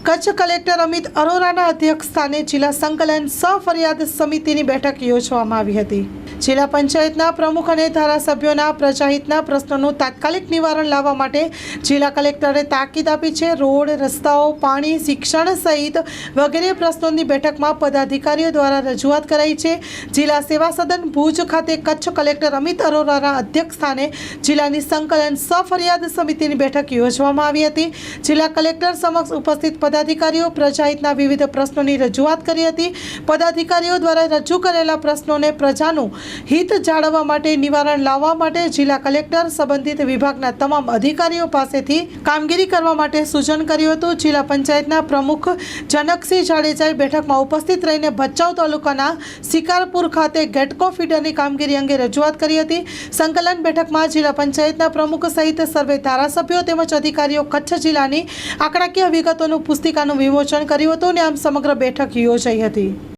Kutch collector Amit અરોરાના અધ્યક્ષસ્થાને જિલ્લા સંકલન સહફરિયાદ સમિતિની બેઠક યોજવામાં આવી હતી। જિલ્લા પંચાયતના પ્રમુખ અને ધારાસભ્યોના પ્રજાહિતના પ્રશ્નોનું તાત્કાલિક નિવારણ લાવવા માટે જિલ્લા કલેક્ટરે તાકીદ આપી છે। રોડ, રસ્તાઓ, પાણી, શિક્ષણ સહિત વગેરે પ્રશ્નોની બેઠકમાં પદાધિકારીઓ દ્વારા રજૂઆત કરાઈ છે। જિલ્લા સેવા સદન ભુજ ખાતે કચ્છ કલેક્ટર અમિત અરોરાના અધ્યક્ષસ્થાને જિલ્લાની સંકલન સહફરિયાદ સમિતિની બેઠક યોજવામાં આવી હતી। જિલ્લા કલેક્ટર સમક્ષ ઉપસ્થિત પદાધિકારીઓ પ્રજાહિતના વિવિધ પ્રશ્નોની રજૂઆત કરી હતી। પદાધિકારીઓ દ્વારા રજૂ કરેલા પ્રશ્નોને પ્રજાનું હિત જાળવવા માટે નિવારણ લાવવા માટે જિલ્લા કલેક્ટર સંબંધિત વિભાગના તમામ અધિકારીઓ પાસેથી કામગીરી કરવા માટે સૂચન કર્યું હતું। જિલ્લા પંચાયતના પ્રમુખ જનકસિંહ જાડેજાએ બેઠકમાં ઉપસ્થિત રહીને ભચાઉ તાલુકાના શિકારપુર ખાતે ગેટકો ફીડરની કામગીરી અંગે રજૂઆત કરી હતી। સંકલન બેઠકમાં જિલ્લા પંચાયતના પ્રમુખ સહિત સર્વે ધારાસભ્યો તેમજ અધિકારીઓ કચ્છ જિલ્લાની આંકડાકીય વિગતોનું પુસ્તિકાનું વિમોચન કર્યું હતું અને આમ સમગ્ર બેઠક યોજાઈ હતી।